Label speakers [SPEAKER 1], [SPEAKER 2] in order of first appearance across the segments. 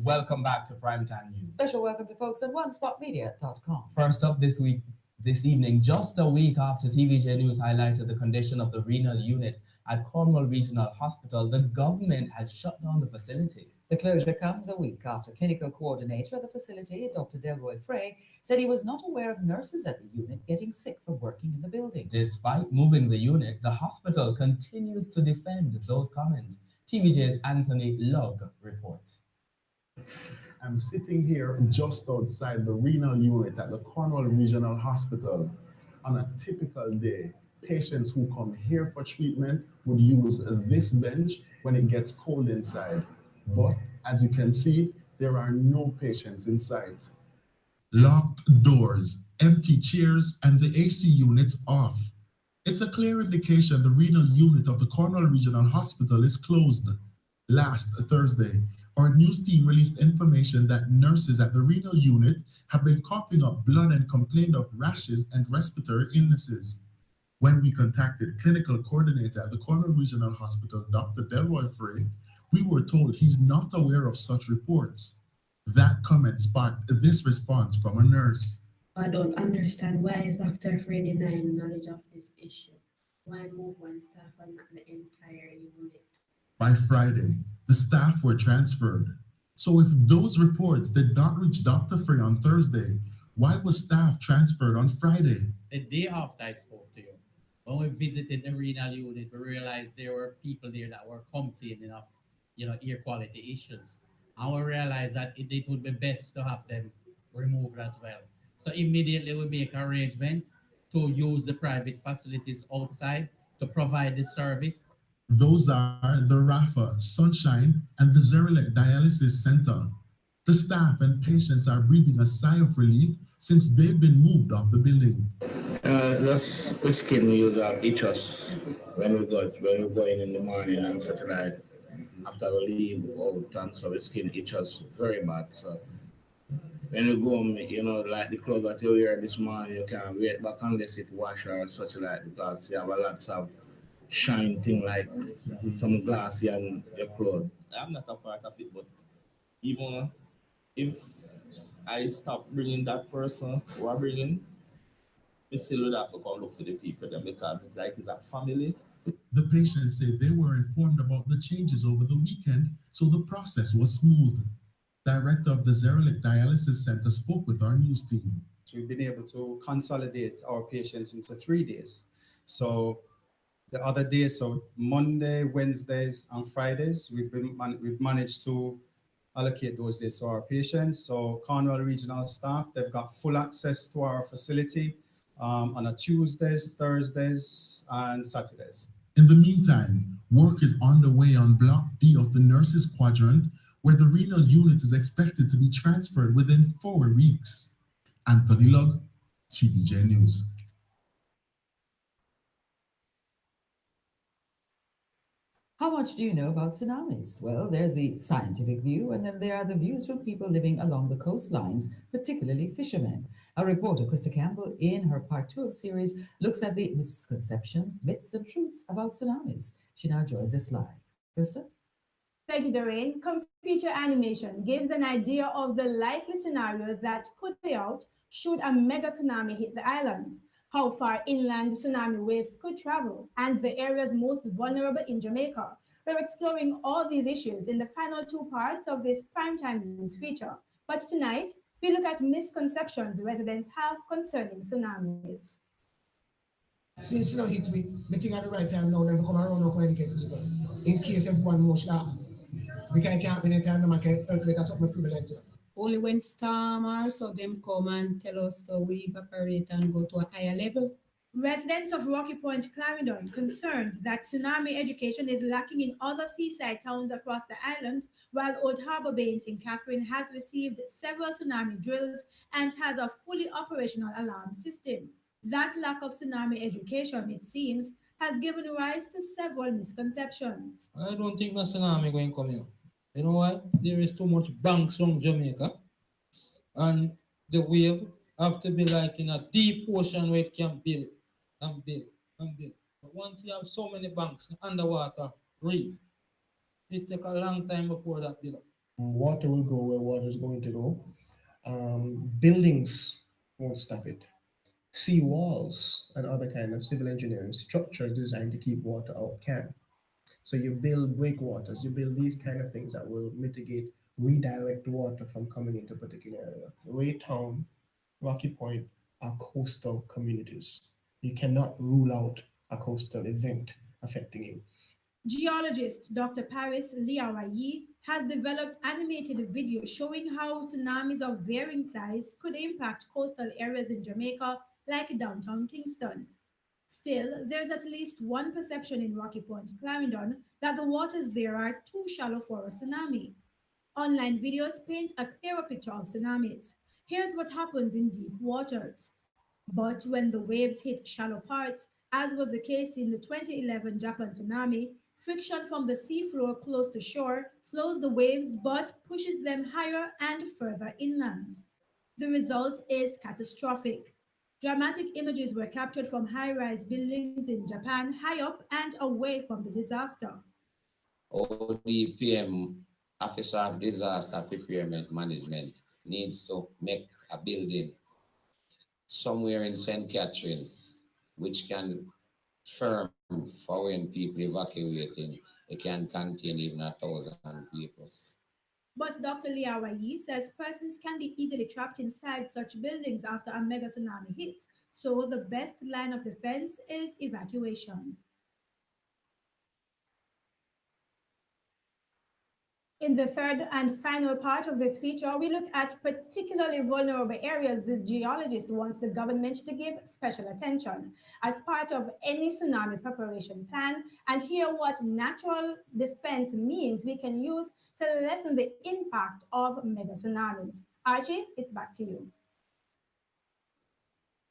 [SPEAKER 1] Welcome back to Primetime News.
[SPEAKER 2] Special welcome to folks at onespotmedia.com.
[SPEAKER 1] First up this evening, just a week after TVJ News highlighted the condition of the renal unit at Cornwall Regional Hospital, the government has shut down the facility.
[SPEAKER 2] The closure comes a week after clinical coordinator at the facility, Dr. Delroy Frey, said he was not aware of nurses at the unit getting sick from working in the building.
[SPEAKER 1] Despite moving the unit, the hospital continues to defend those comments. TVJ's Anthony Lugg reports.
[SPEAKER 3] I'm sitting here just outside the renal unit at the Cornwall Regional Hospital. On a typical day, patients who come here for treatment would use this bench when it gets cold inside. But as you can see, there are no patients in sight.
[SPEAKER 4] Locked doors, empty chairs, and the AC units off. It's a clear indication the renal unit of the Cornwall Regional Hospital is closed. Last Thursday, our news team released information that nurses at the renal unit have been coughing up blood and complained of rashes and respiratory illnesses. When we contacted clinical coordinator at the Cornwall Regional Hospital, Dr. Delroy Frey, we were told he's not aware of such reports. That comment sparked this response from a nurse.
[SPEAKER 5] I don't understand why is Dr. Frey denying knowledge of this issue. Why move one staff and not the entire unit?
[SPEAKER 4] By Friday, the staff were transferred. So if those reports did not reach Dr. Frey on Thursday, why was staff transferred on Friday?
[SPEAKER 6] The day after I spoke to you, when we visited the renal unit, we realized there were people there that were complaining of, air quality issues. And we realized that it would be best to have them removed as well. So immediately we make arrangement to use the private facilities outside to provide the service.
[SPEAKER 4] Those are the Rafa, Sunshine, and the Zerelec Dialysis Center. The staff and patients are breathing a sigh of relief since they've been moved off the building.
[SPEAKER 7] Just the skin we use itch us when we go in the morning and such like. After we leave out, and so the skin itches very bad. So when you go home, like the clothes that you wear this morning, you can't wear it back unless it wash or such like, because you have a lots of shine thing like some glassy on your clothes.
[SPEAKER 8] I'm not a part of it, but even if I stop bringing that person who are bringing, we still would have to come look for the people then, because it's like it's a family.
[SPEAKER 4] The patients say they were informed about the changes over the weekend, so the process was smooth. Director of the Zerelec Dialysis Center spoke with our news team.
[SPEAKER 9] We've been able to consolidate our patients into 3 days. So the other days, so Monday, Wednesdays, and Fridays, we've managed to allocate those days to our patients. So Cornwall Regional staff, they've got full access to our facility on a Tuesdays, Thursdays, and Saturdays.
[SPEAKER 4] In the meantime, work is on the way on Block D of the nurses quadrant, where the renal unit is expected to be transferred within 4 weeks. Anthony Lugg, TVJ News.
[SPEAKER 2] How much do you know about tsunamis? Well, there's the scientific view, and then there are the views from people living along the coastlines, particularly fishermen. Our reporter, Krista Campbell, in her part 2 of series, looks at the misconceptions, myths, and truths about tsunamis. She now joins us live. Krista?
[SPEAKER 10] Thank you, Doreen. Computer animation gives an idea of the likely scenarios that could play out should a mega tsunami hit the island, how far inland tsunami waves could travel, and the areas most vulnerable in Jamaica. We're exploring all these issues in the final 2 parts of this primetime news feature. But tonight, we look at misconceptions residents have concerning tsunamis.
[SPEAKER 11] Since you know hit me think at the right time now, then come around and educate people. In case everyone must happen. Because I can't any time no man can earthquake, that's what my privilege.
[SPEAKER 5] Only when storm or so them come and tell us to we evaporate and go to a higher level.
[SPEAKER 10] Residents of Rocky Point, Clarendon, concerned that tsunami education is lacking in other seaside towns across the island, while Old Harbour Bay in St. Catherine has received several tsunami drills and has a fully operational alarm system. That lack of tsunami education, it seems, has given rise to several misconceptions.
[SPEAKER 12] I don't think the tsunami going to come in. You know why? There is too much banks from Jamaica, and the wave have to be like in a deep ocean where it can build and build and build. But once you have so many banks underwater reef, it take a long time before that build up.
[SPEAKER 11] Water will go where water is going to go. Buildings won't stop it. Sea walls and other kind of civil engineering structures designed to keep water out can. So you build breakwaters, you build these kind of things that will mitigate, redirect water from coming into a particular area. Raytown, Rocky Point are coastal communities. You cannot rule out a coastal event affecting you.
[SPEAKER 10] Geologist Dr. Paris Liawayi has developed animated video showing how tsunamis of varying size could impact coastal areas in Jamaica, like downtown Kingston. Still, there's at least one perception in Rocky Point, Clarendon, that the waters there are too shallow for a tsunami. Online videos paint a clearer picture of tsunamis. Here's what happens in deep waters. But when the waves hit shallow parts, as was the case in the 2011 Japan tsunami, friction from the seafloor close to shore slows the waves but pushes them higher and further inland. The result is catastrophic. Dramatic images were captured from high rise buildings in Japan, high up and away from the disaster.
[SPEAKER 13] ODPM, Officer of Disaster Preparedness Management, needs to make a building somewhere in St. Catherine which can firm for when people evacuating. It can contain even 1,000 people.
[SPEAKER 10] But Dr. Liawayi says persons can be easily trapped inside such buildings after a mega tsunami hits, so the best line of defense is evacuation. In the third and final part of this feature, we look at particularly vulnerable areas the geologist wants the government to give special attention as part of any tsunami preparation plan and hear what natural defense means we can use to lessen the impact of mega tsunamis. Archie, it's back to you.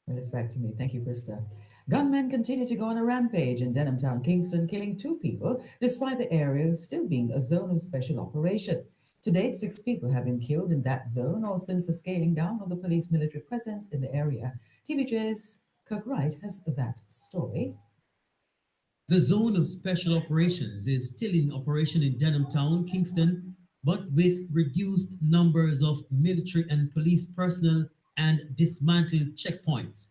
[SPEAKER 2] Well, it's back to me. Thank you, Krista. Gunmen continue to go on a rampage in Denhamtown, Kingston, killing 2 people, despite the area still being a zone of special operation. To date, 6 people have been killed in that zone, all since the scaling down of the police military presence in the area. TVJ's Kirk Wright has that story.
[SPEAKER 14] The zone of special operations is still in operation in Denhamtown, Kingston, but with reduced numbers of military and police personnel and dismantled checkpoints.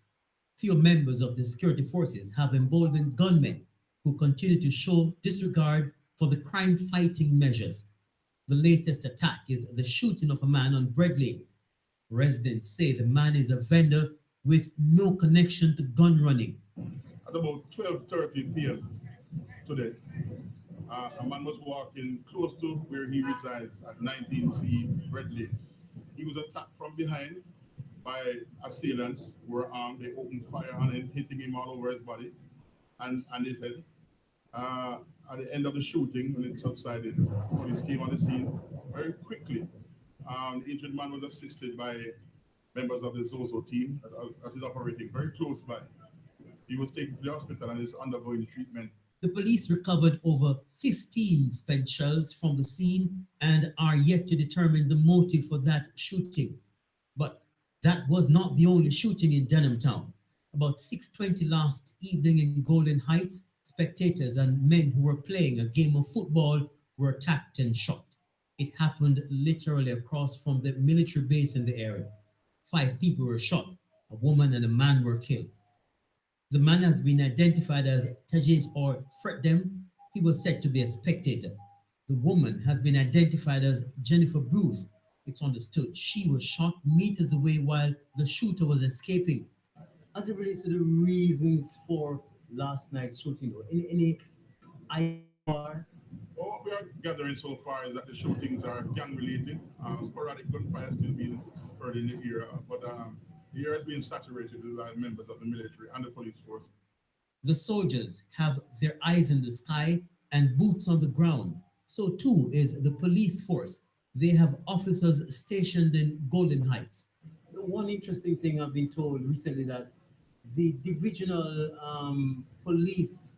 [SPEAKER 14] Few members of the security forces have emboldened gunmen who continue to show disregard for the crime-fighting measures. The latest attack is the shooting of a man on Bread Lane. Residents say the man is a vendor with no connection to gun running.
[SPEAKER 15] At about 12:30 p.m. today, a man was walking close to where he resides at 19C Bread Lane. He was attacked from behind by assailants who were armed. They opened fire on him, hitting him all over his body and his head. At the end of the shooting, when it subsided, police came on the scene very quickly. The injured man was assisted by members of the Zozo team that is operating very close by. He was taken to the hospital and is undergoing treatment.
[SPEAKER 14] The police recovered over 15 spent shells from the scene and are yet to determine the motive for that shooting. But that was not the only shooting in Denhamtown. About 6:20 last evening in Golden Heights, spectators and men who were playing a game of football were attacked and shot. It happened literally across from the military base in the area. 5 people were shot. A woman and a man were killed. The man has been identified as Tajid or Fretdem. He was said to be a spectator. The woman has been identified as Jennifer Bruce. It's understood she was shot meters away while the shooter was escaping.
[SPEAKER 1] As it relates to the reasons for last night's shooting, though, any IR?
[SPEAKER 15] What we are gathering so far is that the shootings are gang related. Sporadic gunfire still being heard in the area, but the area has been saturated with members of the military and the police force.
[SPEAKER 14] The soldiers have their eyes in the sky and boots on the ground. So too is the police force. They have officers stationed in Golden Heights.
[SPEAKER 1] One interesting thing I've been told recently that the divisional police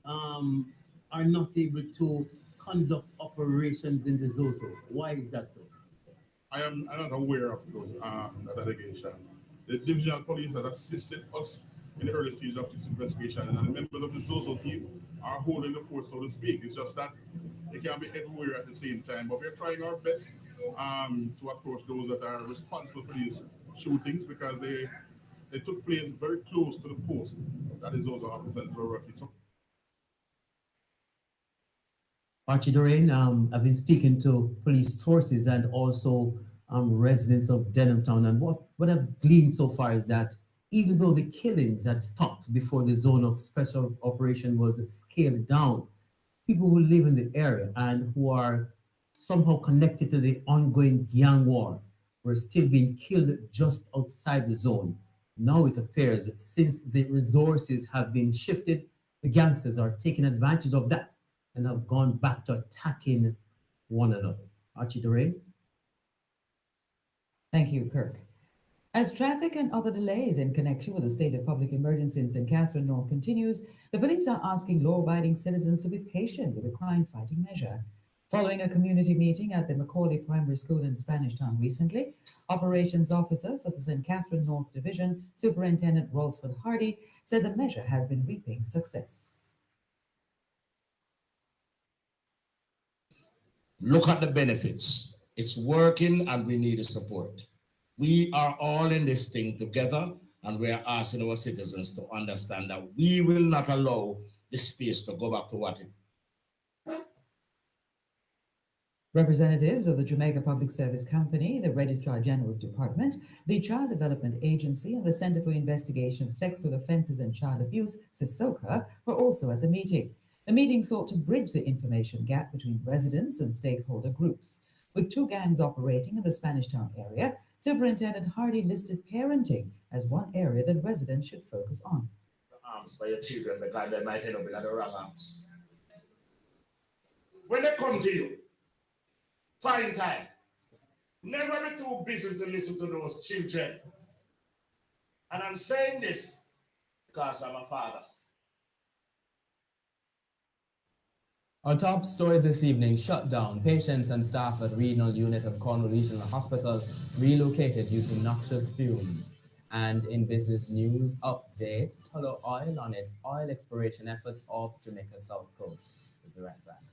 [SPEAKER 1] are not able to conduct operations in the Zozo. Why is that so?
[SPEAKER 15] I'm not aware of those that allegation. The divisional police has assisted us in the early stage of this investigation, and the members of the Zozo team are holding the fort, so to speak. It's just that they can't be everywhere at the same time, but we're trying our best to approach those that are responsible for these shootings because they took place very close to the post that is those officers were working. So
[SPEAKER 14] Archie Doreen, I've been speaking to police sources and also residents of Denhamtown, and what I've gleaned so far is that even though the killings had stopped before the zone of special operation was scaled down, people who live in the area and who are somehow connected to the ongoing gang war were still being killed just outside the zone. Now it appears that since the resources have been shifted, the gangsters are taking advantage of that and have gone back to attacking one another. Archie Doreen?
[SPEAKER 2] Thank you, Kirk. As traffic and other delays in connection with the state of public emergency in St. Catherine North continues, the police are asking law-abiding citizens to be patient with the crime-fighting measure. Following a community meeting at the Macaulay Primary School in Spanish Town recently, Operations Officer for the St. Catherine North Division, Superintendent Rosford Hardy, said the measure has been reaping success.
[SPEAKER 16] Look at the benefits. It's working and we need the support. We are all in this thing together and we are asking our citizens to understand that we will not allow the space to go back to what it.
[SPEAKER 2] Representatives of the Jamaica Public Service Company, the Registrar General's Department, the Child Development Agency, and the Center for Investigation of Sexual Offences and Child Abuse, CISOCA, were also at the meeting. The meeting sought to bridge the information gap between residents and stakeholder groups. With two gangs operating in the Spanish Town area, Superintendent Hardy listed parenting as one area that residents should focus on.
[SPEAKER 16] Arms by your children because they might end up in the wrong arms. When they come to you, find time. Never be too busy to listen to those children. And I'm saying this because I'm a father.
[SPEAKER 17] Our top story this evening: shut down. Patients and staff at renal unit of Cornwall Regional Hospital relocated due to noxious fumes. And in business news update, Tullow Oil on its oil exploration efforts off Jamaica's south coast. We'll be right back.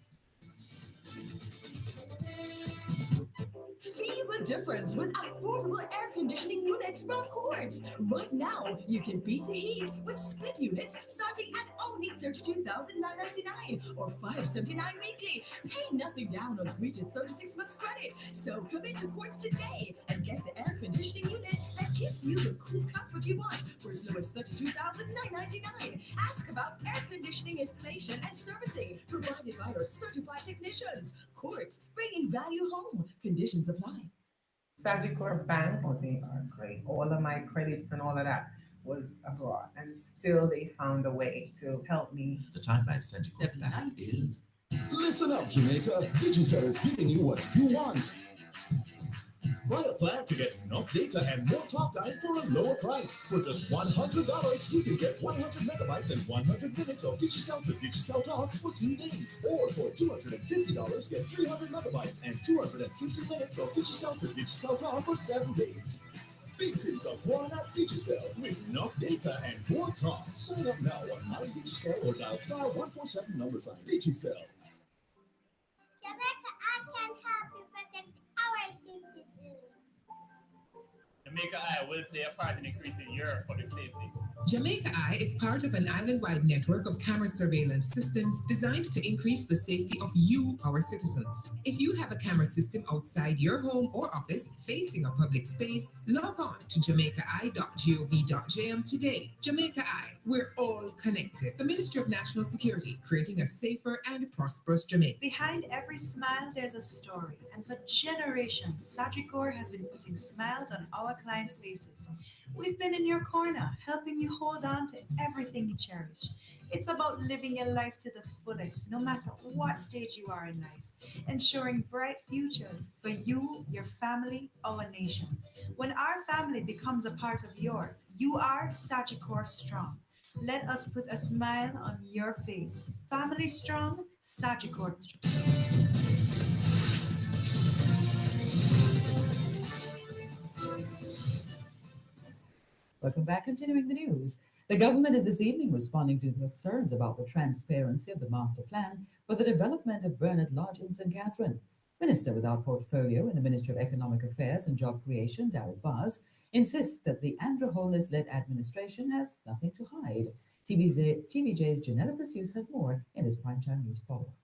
[SPEAKER 18] Feel the difference with affordable air conditioning units from Quartz. Right now, you can beat the heat with split units starting at only $32,999 or $579 weekly. Pay nothing down on 3 to 36 months credit. So commit to Quartz today and get the air conditioning unit that gives you the cool comfort you want for as low as $32,999. Ask about air conditioning installation and servicing provided by our certified technicians. Quartz, bringing value home. Conditions apply.
[SPEAKER 19] Sagicor Bank, oh, they are great. All of my credits and all of that was abroad, and still they found a way to help me.
[SPEAKER 20] The time by Sagicor Bank is.
[SPEAKER 21] Listen up, Jamaica. Digicel is giving you what you want. Buy a plan to get enough data and more talk time for a lower price. For just $100, you can get 100 megabytes and 100 minutes of Digicel to Digicel talks for 2 days. Or for $250, get 300 megabytes and 250 minutes of Digicel to Digicel talk for 7 days. Big things are born at Digicel with enough data and more talk. Sign up now on My Digicel or dial star 147 sign. Digicel.
[SPEAKER 22] Jamaica, I can help you protect our citizens.
[SPEAKER 23] Jamaica Eye will play a part in increasing your public safety.
[SPEAKER 24] Jamaica Eye is part of an island-wide network of camera surveillance systems designed to increase the safety of you, our citizens. If you have a camera system outside your home or office facing a public space, log on to jamaicaeye.gov.jm today. Jamaica Eye, we're all connected. The Ministry of National Security, creating a safer and prosperous Jamaica.
[SPEAKER 25] Behind every smile, there's a story. And for generations, Sagicor has been putting smiles on our clients' faces. We've been in your corner, helping you hold on to everything you cherish. It's about living your life to the fullest, no matter what stage you are in life, ensuring bright futures for you, your family, our nation. When our family becomes a part of yours, you are Sagicor Strong. Let us put a smile on your face. Family strong, Sagicor strong.
[SPEAKER 2] Welcome back. Continuing the news. The government is this evening responding to concerns about the transparency of the master plan for the development of Bernard Lodge in St. Catherine. Minister without portfolio in the Ministry of Economic Affairs and Job Creation, Daryl Vaz, insists that the Andrew Holness-led administration has nothing to hide. TVJ's Janella Pursues has more in this primetime news follow.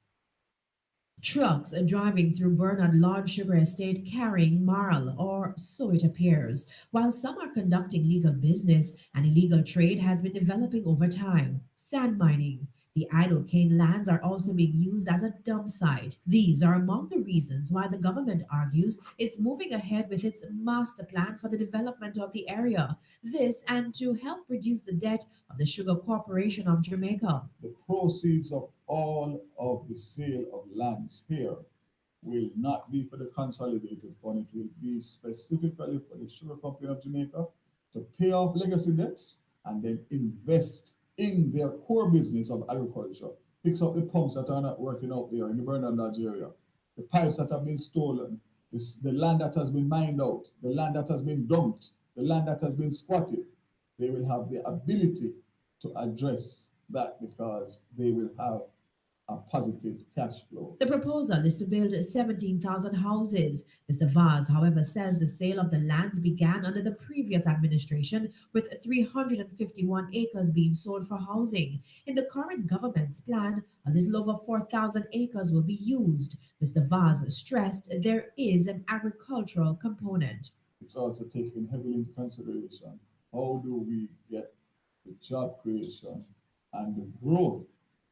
[SPEAKER 3] Trucks are driving through Bernard Lawn Sugar Estate carrying marl, or so it appears. While some are conducting legal business, an illegal trade has been developing over time. Sand mining. The idle cane lands are also being used as a dump site. These are among the reasons why the government argues it's moving ahead with its master plan for the development of the area. This and to help reduce the debt of the Sugar Corporation of Jamaica.
[SPEAKER 6] The proceeds of all of the sale of lands here will not be for the consolidated fund. It will be specifically for the Sugar Company of Jamaica to pay off legacy debts and then invest in their core business of agriculture. Fix up the pumps that are not working out there in the Bernard Lodge area, the pipes that have been stolen, the land that has been mined out, the land that has been dumped, the land that has been squatted. They will have the ability to address that because they will have a positive cash flow.
[SPEAKER 3] The proposal is to build 17,000 houses. Mr. Vaz, however, says the sale of the lands began under the previous administration, with 351 acres being sold for housing. In the current government's plan, a little over 4,000 acres will be used. Mr. Vaz stressed there is an agricultural component.
[SPEAKER 6] It's also taken heavily into consideration how do we get the job creation and the growth,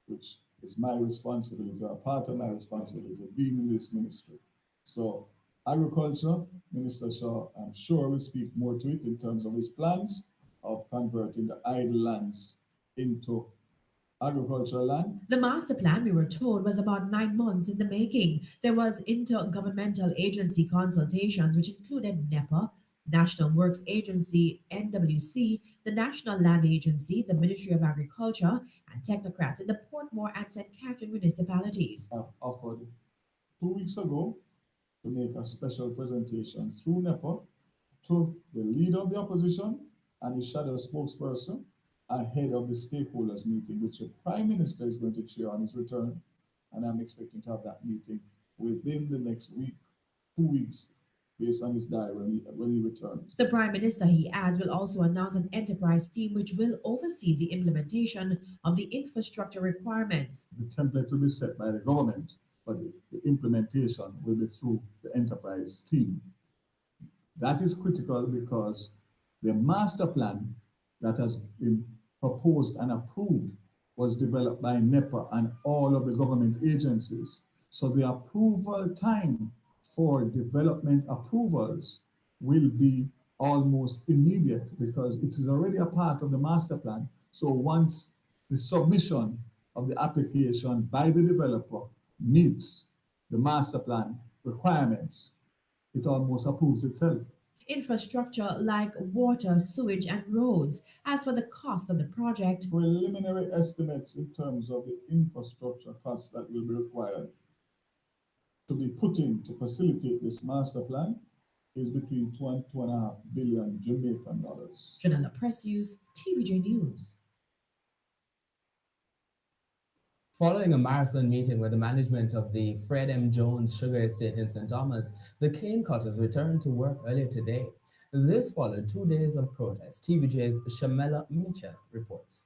[SPEAKER 6] which is my responsibility, or part of my responsibility, being in this ministry. So agriculture, Minister Shaw, I'm sure will speak more to it in terms of his plans of converting the idle lands into agricultural land.
[SPEAKER 3] The master plan, we were told, was about 9 months in the making. There was intergovernmental agency consultations, which included NEPA, National Works Agency, NWC, the National Land Agency, the Ministry of Agriculture, and technocrats in the Portmore and St. Catherine municipalities.
[SPEAKER 6] I've offered 2 weeks ago to make a special presentation through NEPA to the leader of the opposition and his shadow spokesperson ahead of the stakeholders meeting, which the Prime Minister is going to chair on his return. And I'm expecting to have that meeting within the next week, 2 weeks, based on his diary when he returns.
[SPEAKER 3] The Prime Minister, he adds, will also announce an enterprise team which will oversee the implementation of the infrastructure requirements.
[SPEAKER 6] The template will be set by the government, but the implementation will be through the enterprise team. That is critical because the master plan that has been proposed and approved was developed by NEPA and all of the government agencies. So the approval time for development approvals will be almost immediate because it is already a part of the master plan. So once the submission of the application by the developer meets the master plan requirements, it almost approves itself.
[SPEAKER 3] Infrastructure like water, sewage, and roads. As for the cost of the project,
[SPEAKER 6] preliminary estimates in terms of the infrastructure costs that will be required to be put in to facilitate this master plan is between 2 and 2.5 billion Jamaican dollars.
[SPEAKER 3] Janella Precious, TVJ News.
[SPEAKER 17] Following a marathon meeting with the management of the Fred M. Jones Sugar Estate in St. Thomas, the cane cutters returned to work earlier today. This followed 2 days of protest. TVJ's Shamela Mitchell reports.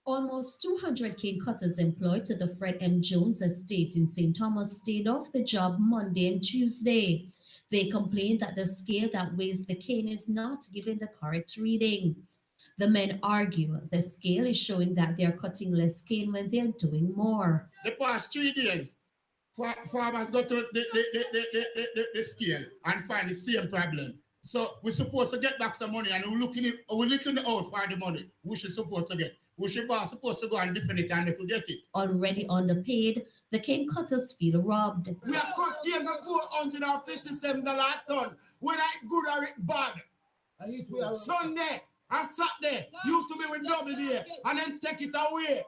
[SPEAKER 7] Almost 200 cane cutters employed to the Fred M. Jones Estate in St. Thomas stayed off the job Monday and Tuesday. They complained that the scale that weighs the cane is not giving the correct reading. The men argue the scale is showing that they are cutting less cane when they are doing more.
[SPEAKER 8] The past 3 days, farmers go to the scale and find the same problem. So we're supposed to get back some money and we're looking out for the money we should supposed to get. We should be supposed to go and defend it and to get it.
[SPEAKER 7] Already underpaid, the cane cutters feel robbed.
[SPEAKER 9] We have cut cane for $457 a ton, whether it's good or it's bad. Sunday and Saturday used to be with double day and then take it away.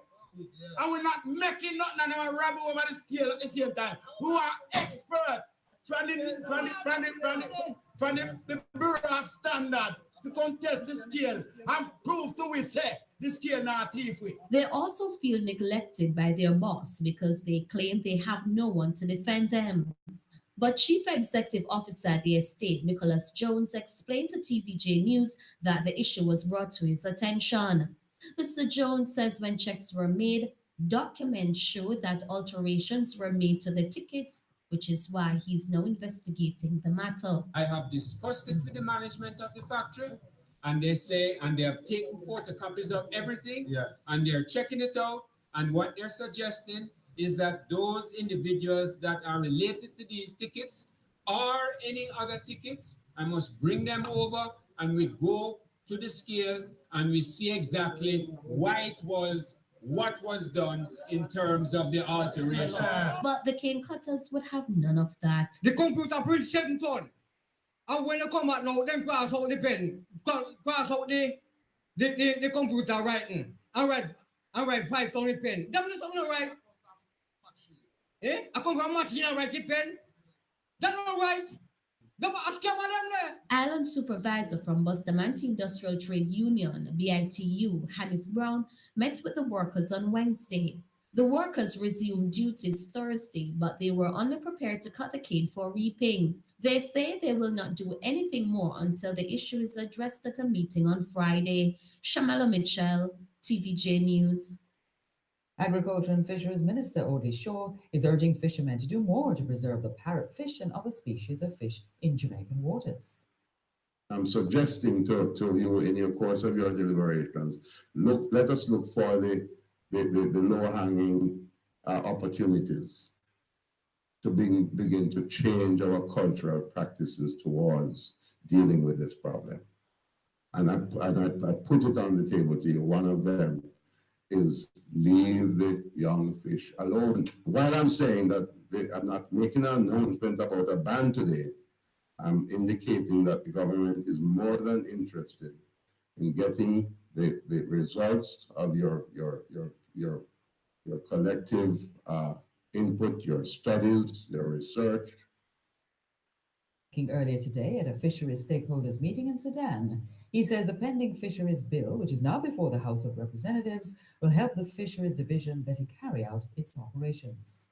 [SPEAKER 9] And we're not making nothing and then rob over the scale at the same time. We are expert from the Bureau of Standard to contest the scale and prove to we say the scale not thief with.
[SPEAKER 7] They also feel neglected by their boss because they claim they have no one to defend them. But Chief Executive Officer at the estate, Nicholas Jones, explained to TVJ News that the issue was brought to his attention. Mr. Jones says when checks were made, documents show that alterations were made to the tickets, which is why he's now investigating the matter.
[SPEAKER 4] I have discussed it with the management of the factory, and they say, and they have taken photocopies of everything, and they're checking it out, and what they're suggesting is that those individuals that are related to these tickets or any other tickets, I must bring them over and we go to the scale and we see exactly why it was, what was done in terms of the alteration.
[SPEAKER 7] But the cane cutters would have none of that.
[SPEAKER 5] The computer print 7 ton. And when they come out now, them cross out the pen, cross out the computer writing. And write 5 ton in pen. Them not something right. Eh? I come from a machine and write the pen. That's not right.
[SPEAKER 7] Island supervisor from Bustamante Industrial Trade Union, BITU, Hanif Brown, met with the workers on Wednesday. The workers resumed duties Thursday, but they were only prepared to cut the cane for reaping. They say they will not do anything more until the issue is addressed at a meeting on Friday. Shamala Mitchell, TVJ News.
[SPEAKER 2] Agriculture and Fisheries Minister Odie Shaw is urging fishermen to do more to preserve the parrotfish and other species of fish in Jamaican waters.
[SPEAKER 11] I'm suggesting to you in your course of your deliberations, let us look for the low-hanging opportunities to begin to change our cultural practices towards dealing with this problem. And I put it on the table to you. One of them is leave the young fish alone. While I'm saying that I'm not making an announcement about a ban today, I'm indicating that the government is more than interested in getting the results of your collective input, your studies, your research.
[SPEAKER 2] Speaking earlier today at a fisheries stakeholders meeting in Sudan, he says the pending fisheries bill, which is now before the House of Representatives, will help the fisheries division better carry out its operations.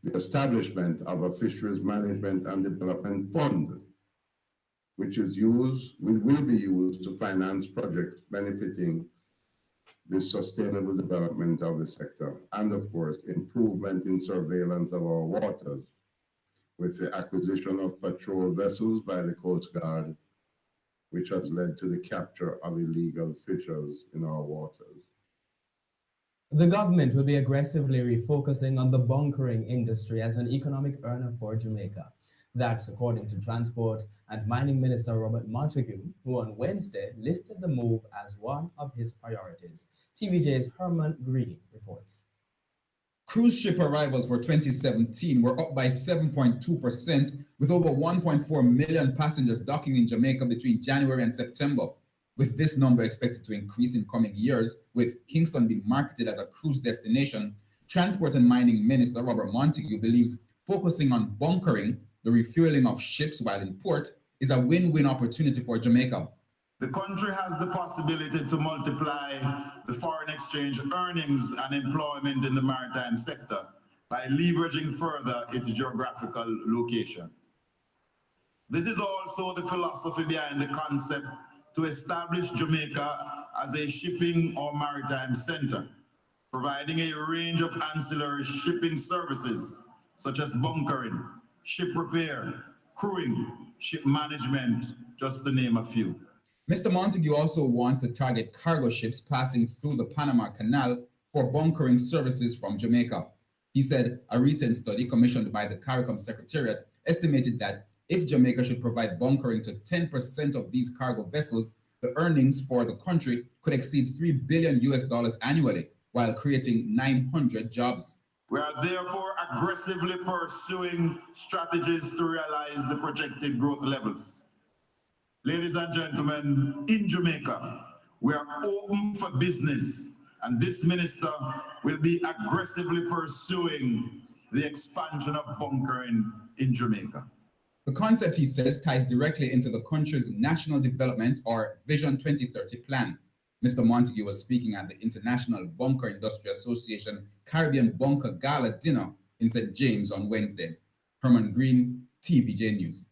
[SPEAKER 11] The establishment of a fisheries management and development fund, which is will be used to finance projects benefiting the sustainable development of the sector, and of course, improvement in surveillance of our waters, with the acquisition of patrol vessels by the Coast Guard, which has led to the capture of illegal fishers in our waters.
[SPEAKER 17] The government will be aggressively refocusing on the bunkering industry as an economic earner for Jamaica. That's according to Transport and Mining Minister Robert Montague, who on Wednesday listed the move as one of his priorities. TVJ's Herman Green reports.
[SPEAKER 12] Cruise ship arrivals for 2017 were up by 7.2%, with over 1.4 million passengers docking in Jamaica between January and September, with this number expected to increase in coming years, with Kingston being marketed as a cruise destination. Transport and Mining Minister Robert Montague believes focusing on bunkering, the refueling of ships while in port, is a win-win opportunity for Jamaica.
[SPEAKER 13] The country has the possibility to multiply the foreign exchange earnings and employment in the maritime sector by leveraging further its geographical location. This is also the philosophy behind the concept to establish Jamaica as a shipping or maritime center, providing a range of ancillary shipping services such as bunkering, ship repair, crewing, ship management, just to name a few.
[SPEAKER 12] Mr. Montague also wants to target cargo ships passing through the Panama Canal for bunkering services from Jamaica. He said a recent study commissioned by the CARICOM Secretariat estimated that if Jamaica should provide bunkering to 10% of these cargo vessels, the earnings for the country could exceed $3 billion annually, while creating 900 jobs.
[SPEAKER 13] We are therefore aggressively pursuing strategies to realize the projected growth levels. Ladies and gentlemen, in Jamaica, we are open for business, and this minister will be aggressively pursuing the expansion of bunkering in Jamaica.
[SPEAKER 12] The concept, he says, ties directly into the country's National Development or Vision 2030 plan. Mr. Montague was speaking at the International Bunker Industry Association Caribbean Bunker Gala Dinner in St. James on Wednesday. Herman Green, TVJ News.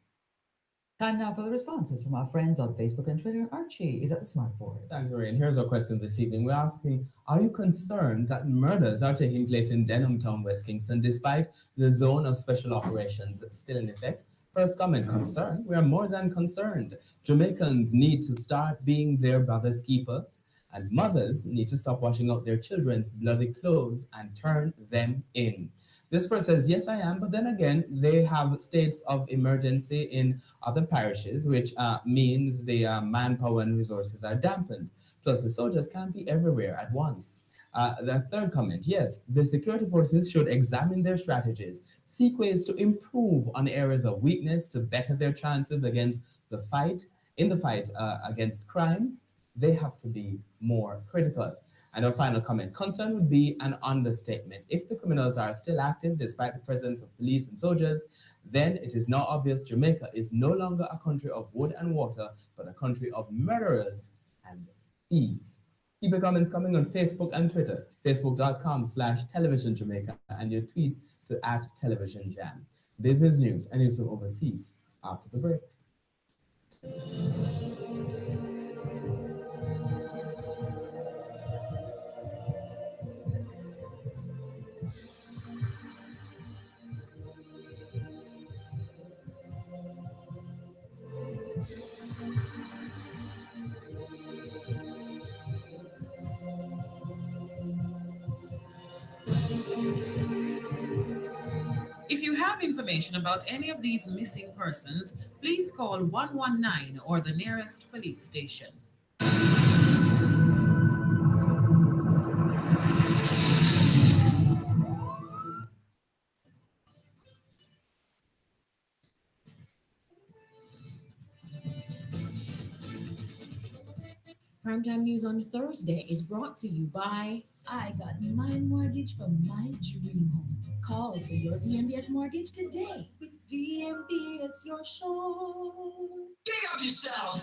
[SPEAKER 2] Time now for the responses from our friends on Facebook and Twitter. Archie is at the smart board.
[SPEAKER 17] Thanks, Maureen. Here's our question this evening. We're asking, are you concerned that murders are taking place in Denham Town, West Kingston, despite the zone of special operations still in effect? First comment, concern. We are more than concerned. Jamaicans need to start being their brothers' keepers, and mothers need to stop washing out their children's bloody clothes and turn them in. This person says, yes, I am, but then again, they have states of emergency in other parishes, which means the manpower and resources are dampened. Plus, the soldiers can't be everywhere at once. The third comment, yes, the security forces should examine their strategies, seek ways to improve on areas of weakness to better their chances against the fight, against crime. They have to be more critical. And our final comment, concern would be an understatement. If the criminals are still active despite the presence of police and soldiers, then it is now obvious Jamaica is no longer a country of wood and water, but a country of murderers and thieves. Keep your comments coming on Facebook and Twitter, facebook.com/television Jamaica, and your tweets to @televisionjam. Business news and news from overseas after the break.
[SPEAKER 1] If you have information about any of these missing persons, please call 119 or the nearest police station.
[SPEAKER 3] Primetime News on Thursday is brought to you by
[SPEAKER 18] I got my mortgage from my dream home. Call for your VMBS mortgage today. With VMBS, you're sure.
[SPEAKER 10] Dig up yourself.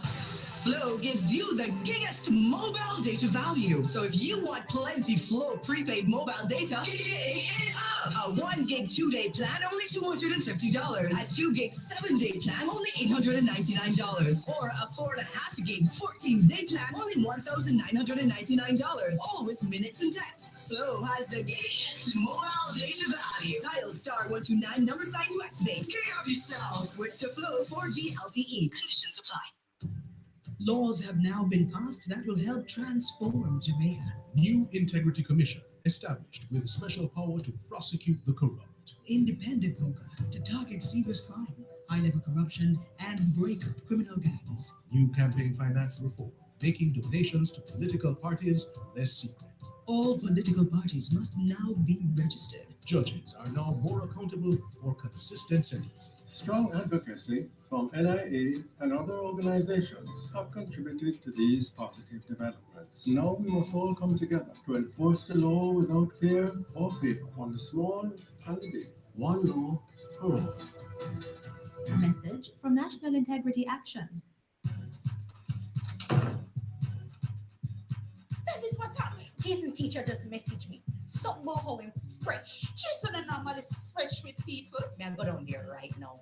[SPEAKER 10] Flow gives you the biggest mobile data value. So if you want plenty Flow prepaid mobile data, gig it up. A 1 gig 2-day plan, only $250. A 2 gig 7-day plan, only $899. Or a 4.5 gig 14-day plan, only $1,999. All with minutes and texts. Flow has the biggest mobile data value. Dial *129 # to activate. Gig up yourself. Switch to Flow 4G LTE. Conditions apply.
[SPEAKER 14] Laws have now been passed that will help transform Jamaica. New Integrity Commission established with special power to prosecute the corrupt. Independent broker to target serious crime, high-level corruption, and break up criminal gangs. New campaign finance reform, making donations to political parties less secret. All political parties must now be registered. Judges are now more accountable for consistent sentencing.
[SPEAKER 15] Strong advocacy from NIA and other organizations have contributed to these positive developments. Now we must all come together to enforce the law without fear or favor on the small and the big. One law for all.
[SPEAKER 16] A message from National Integrity Action.
[SPEAKER 26] That is what happened. Jason teacher just messaged me. Something about how I'm fresh. Jason is normally fresh with people. Man, go down there right now.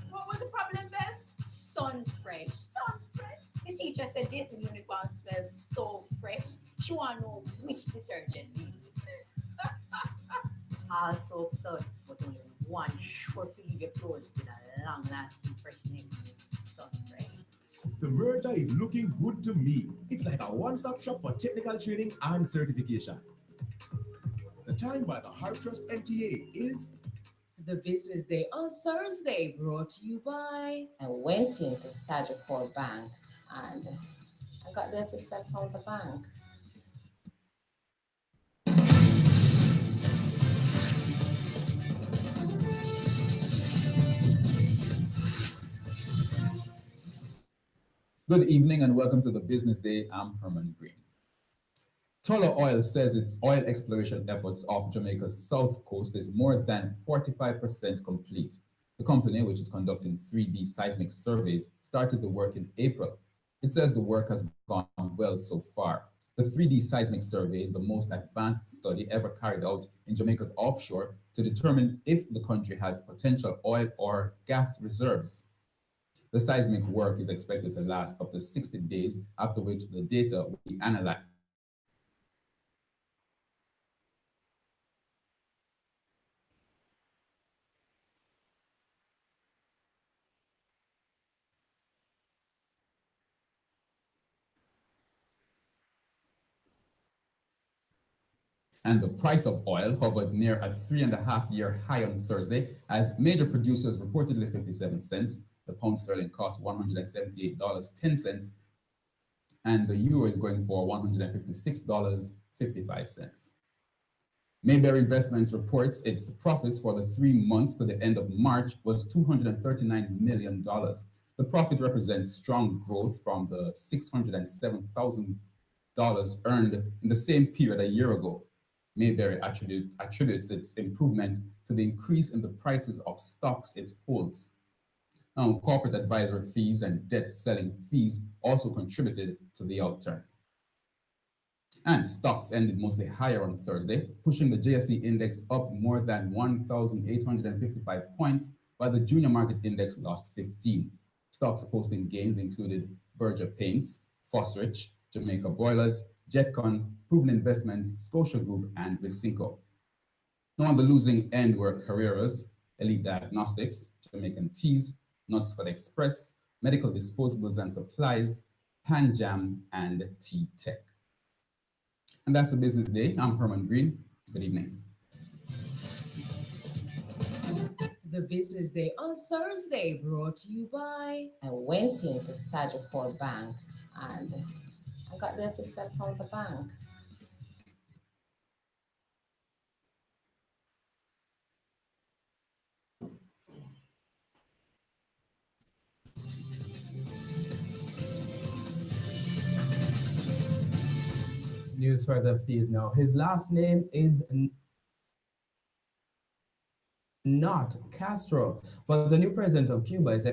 [SPEAKER 26] What was the problem, Beth? Sun fresh. Sun fresh? The teacher said Jason uniform smells so fresh. She want to know which detergent we use.
[SPEAKER 16] All soap sun, but only one sure to leave your clothes with a long-lasting freshness. Sun fresh.
[SPEAKER 21] The merger is looking good to me. It's like a one-stop shop for technical training and certification. The time by the Heart Trust NTA is
[SPEAKER 27] the Business Day on Thursday, brought to you by.
[SPEAKER 28] I went into Sagicor Bank and I got the assistant from the bank.
[SPEAKER 12] Good evening and welcome to the Business Day. I'm Herman Green. Tullow Oil says its oil exploration efforts off Jamaica's south coast is more than 45% complete. The company, which is conducting 3D seismic surveys, started the work in April. It says the work has gone well so far. The 3D seismic survey is the most advanced study ever carried out in Jamaica's offshore to determine if the country has potential oil or gas reserves. The seismic work is expected to last up to 60 days, after which the data will be analyzed. And the price of oil hovered near a 3.5-year high on Thursday, as major producers reportedly 57 cents. The pound sterling cost $178.10, and the euro is going for $156.55. Mayberry Investments reports its profits for the 3 months to the end of March was $239 million. The profit represents strong growth from the $607,000 earned in the same period a year ago. Mayberry attributes its improvement to the increase in the prices of stocks it holds. Now, corporate advisory fees and debt selling fees also contributed to the outturn. And stocks ended mostly higher on Thursday, pushing the JSE index up more than 1,855 points, while the junior market index lost 15. Stocks posting gains included Berger Paints, Fosrich, Jamaica Boilers, Jetcon, Proven Investments, Scotia Group, and Lysinco. Now on the losing end were Carreras, Elite Diagnostics, Jamaican Teas, Nuts for the Express, Medical Disposables and Supplies, Panjam, and T-Tech. And that's the business day. I'm Herman Green. Good evening.
[SPEAKER 28] The Business Day on Thursday, brought to you by... I went into Sagicor Bank and I got the assistant from the bank.
[SPEAKER 17] News further afield now. His last name is not Castro, but the new president of Cuba is